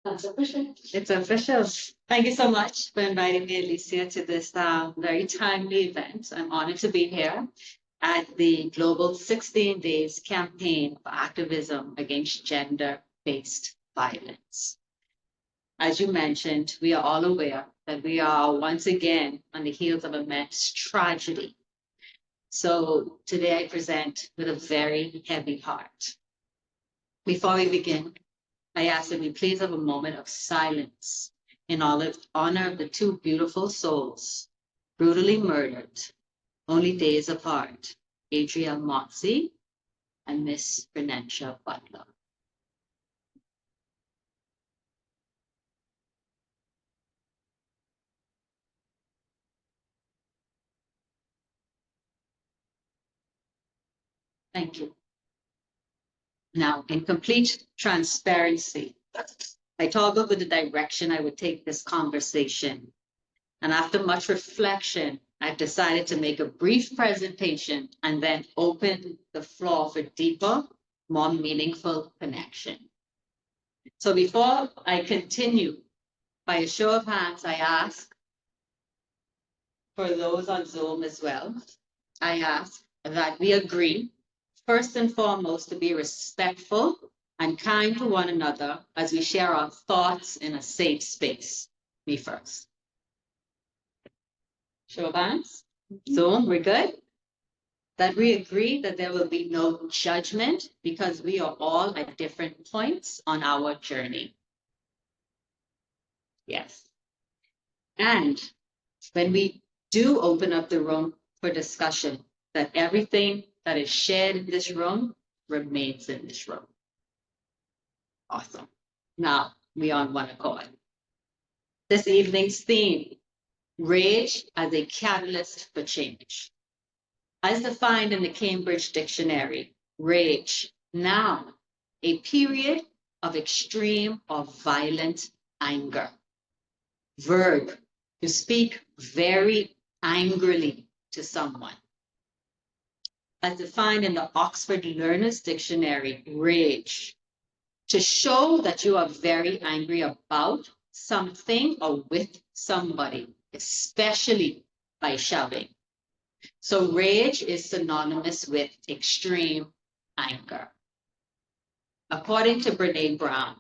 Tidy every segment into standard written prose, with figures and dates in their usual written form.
It's official. It's official. Thank you so much for inviting me, Alicia, to this very timely event. I'm honored to be here at the Global 16 Days Campaign for Activism Against Gender-Based Violence. As you mentioned, we are all aware that we are once again on the heels of immense tragedy. So today I present with a very heavy heart. Before we begin, I ask that we please have a moment of silence in honor of the two beautiful souls brutally murdered only days apart, Adriel Motzi and Miss Renetia Butler. Thank you. Now, in complete transparency, I talked over the direction I would take this conversation. And after much reflection, I've decided to make a brief presentation and then open the floor for deeper, more meaningful connection. So before I continue, by a show of hands, I ask for those on Zoom as well, I ask that we agree, first and foremost, to be respectful and kind to one another as we share our thoughts in a safe space. Me first. Show of hands. Zoom, we're good? That we agree that there will be no judgment because we are all at different points on our journey. Yes. And when we do open up the room for discussion, that everything that is shared in this room remains in this room. Awesome. Now we are on one accord. This evening's theme, rage as a catalyst for change. As defined in the Cambridge Dictionary, rage, noun, a period of extreme or violent anger. Verb, to speak very angrily to someone. As defined in the Oxford Learner's Dictionary, rage, to show that you are very angry about something or with somebody, especially by shouting. So rage is synonymous with extreme anger. According to Brené Brown,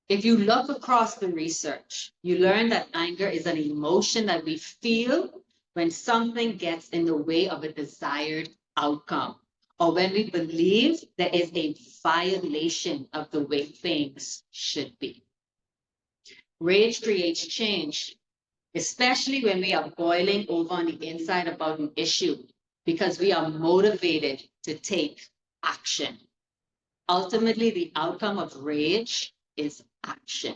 if you look across the research, you learn that anger is an emotion that we feel when something gets in the way of a desired outcome, or when we believe there is a violation of the way things should be. Rage creates change, especially when we are boiling over on the inside about an issue, because we are motivated to take action. Ultimately, the outcome of rage is action.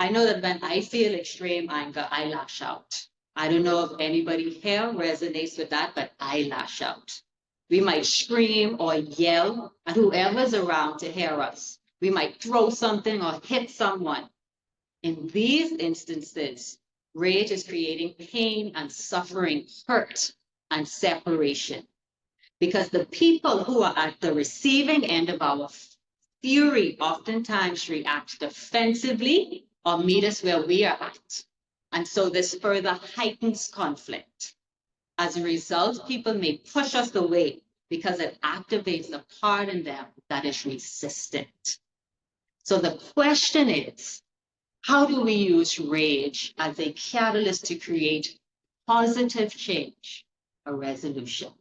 I know that when I feel extreme anger, I lash out. I don't know if anybody here resonates with that, but I lash out. We might scream or yell at whoever's around to hear us. We might throw something or hit someone. In these instances, rage is creating pain and suffering, hurt and separation. Because the people who are at the receiving end of our fury oftentimes react defensively or meet us where we are at. And so this further heightens conflict. As a result, people may push us away because it activates a part in them that is resistant. So the question is, how do we use rage as a catalyst to create positive change, a resolution?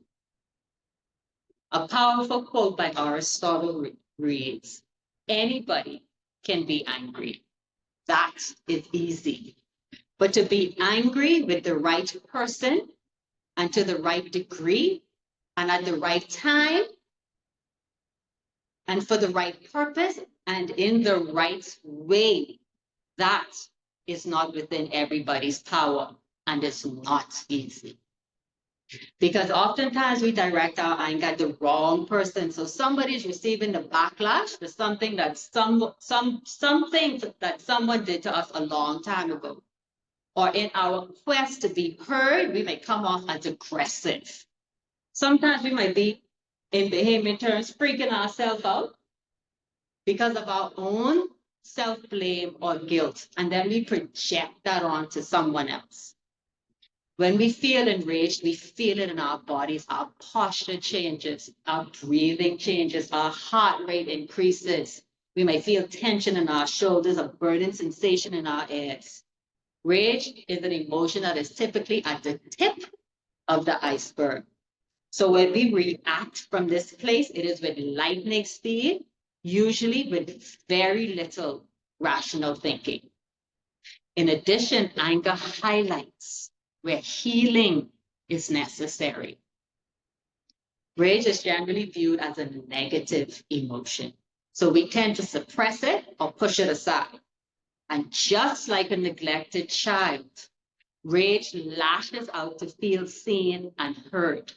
A powerful quote by Aristotle reads, anybody can be angry. That is easy. But to be angry with the right person and to the right degree and at the right time and for the right purpose and in the right way, that is not within everybody's power and it's not easy. Because oftentimes we direct our anger at the wrong person. So somebody's receiving the backlash for something that something that someone did to us a long time ago. Or in our quest to be heard, we may come off as aggressive. Sometimes we might be, in behavior terms, freaking ourselves out because of our own self-blame, or guilt, and then we project that onto someone else. When we feel enraged, we feel it in our bodies. Our posture changes, our breathing changes, our heart rate increases. We may feel tension in our shoulders, a burning sensation in our ears. Rage is an emotion that is typically at the tip of the iceberg. So when we react from this place, it is with lightning speed, usually with very little rational thinking. In addition, anger highlights where healing is necessary. Rage is generally viewed as a negative emotion. So we tend to suppress it or push it aside. And just like a neglected child, rage lashes out to feel seen and heard.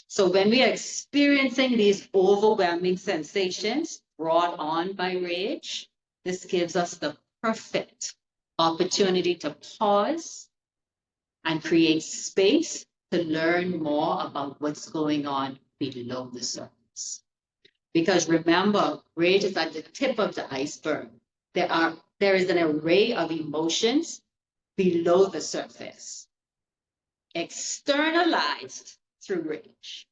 So when we are experiencing these overwhelming sensations brought on by rage, this gives us the perfect opportunity to pause and create space to learn more about what's going on below the surface. Because remember, rage is at the tip of the iceberg. There is an array of emotions below the surface, externalized through rage.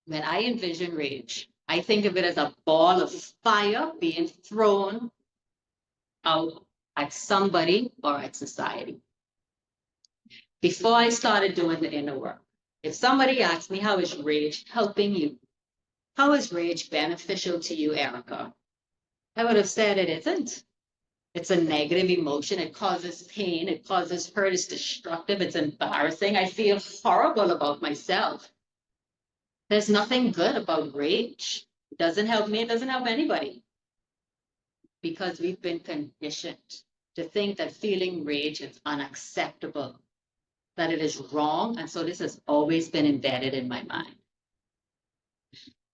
When I envision rage, I think of it as a ball of fire being thrown out at somebody or at society. Before I started doing the inner work, if somebody asked me, how is rage helping you? How is rage beneficial to you, Erika? I would have said it isn't. It's a negative emotion. It causes pain. It causes hurt. It's destructive. It's embarrassing. I feel horrible about myself. There's nothing good about rage. It doesn't help me. It doesn't help anybody. Because we've been conditioned to think that feeling rage is unacceptable, that it is wrong. And so this has always been embedded in my mind.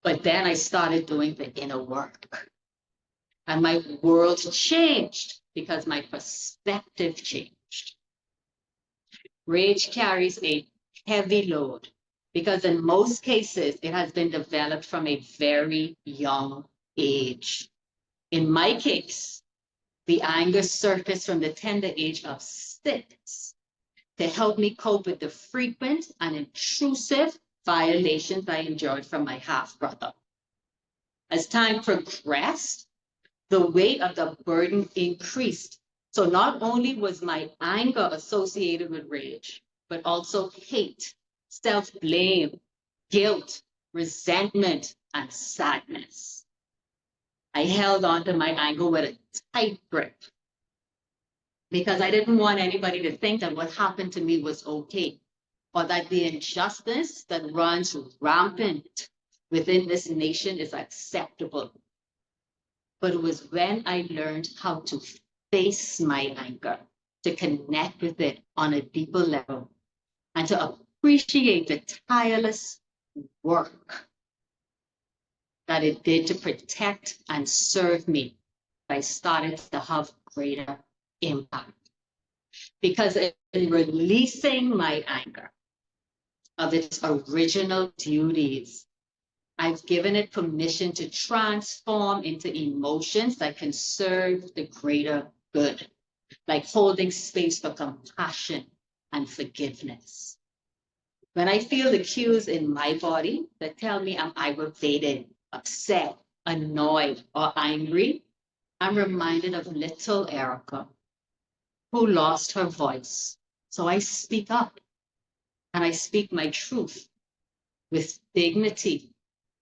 But then I started doing the inner work. And my world changed because my perspective changed. Rage carries a heavy load because in most cases, it has been developed from a very young age. In my case, the anger surfaced from the tender age of 6 to help me cope with the frequent and intrusive violations I endured from my half-brother. As time progressed, the weight of the burden increased. So not only was my anger associated with rage, but also hate, self-blame, guilt, resentment, and sadness. I held on to my anger with a tight grip because I didn't want anybody to think that what happened to me was okay, or that the injustice that runs rampant within this nation is acceptable. But it was when I learned how to face my anger, to connect with it on a deeper level, and to appreciate the tireless work that it did to protect and serve me, I started to have greater impact. Because in releasing my anger of its original duties, I've given it permission to transform into emotions that can serve the greater good, like holding space for compassion and forgiveness. When I feel the cues in my body that tell me I'm aggravated, upset, annoyed, or angry, I'm reminded of little Erika, who lost her voice. So I speak up, and I speak my truth with dignity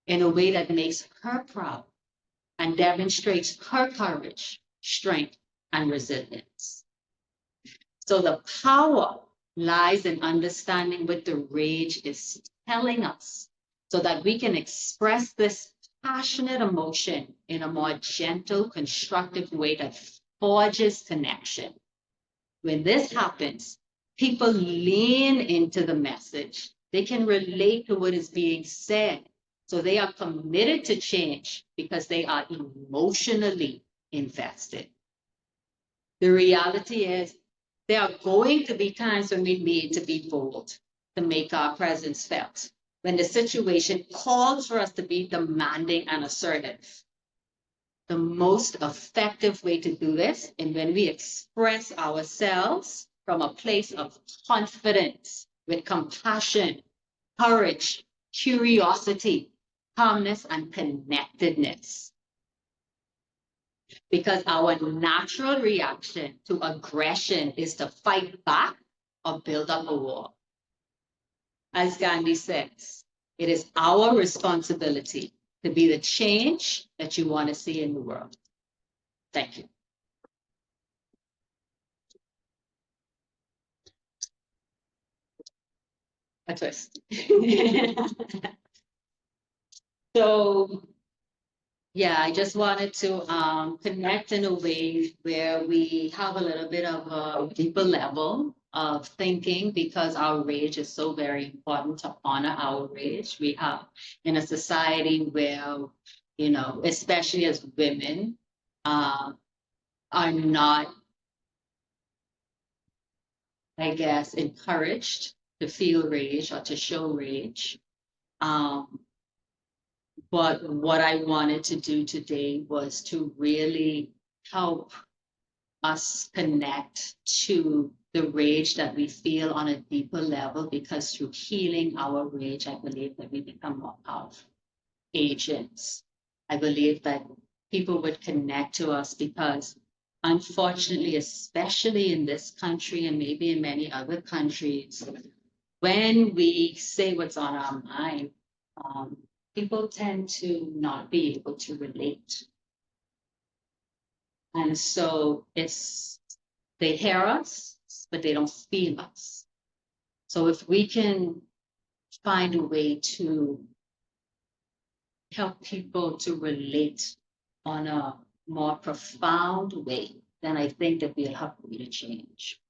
in a way that makes her proud and demonstrates her courage, strength, and resilience. So the power lies in understanding what the rage is telling us so that we can express this passionate emotion in a more gentle, constructive way that forges connection. When this happens, people lean into the message. They can relate to what is being said. So they are committed to change because they are emotionally invested. The reality is there are going to be times when we need to be bold, to make our presence felt, when the situation calls for us to be demanding and assertive. the most effective way to do this, and when we express ourselves from a place of confidence, with compassion, courage, curiosity, calmness, and connectedness. Because our natural reaction to aggression is to fight back or build up a wall. As Gandhi says, it is our responsibility to be the change that you want to see in the world. Thank you. A twist. So, yeah, I just wanted to connect in a way where we have a little bit of a deeper level of thinking, because our rage is so very important to honor our rage. We have in a society where, you know, especially as women, are not, I guess, encouraged to feel rage or to show rage. Um, but what I wanted to do today was to really help us connect to the rage that we feel on a deeper level, because through healing our rage, I believe that we become more powerful agents. I believe that people would connect to us because, unfortunately, especially in this country and maybe in many other countries, when we say what's on our mind, people tend to not be able to relate. And so they hear us, but they don't feel us. So if we can find a way to help people to relate on a more profound way, then I think that we'll have to change.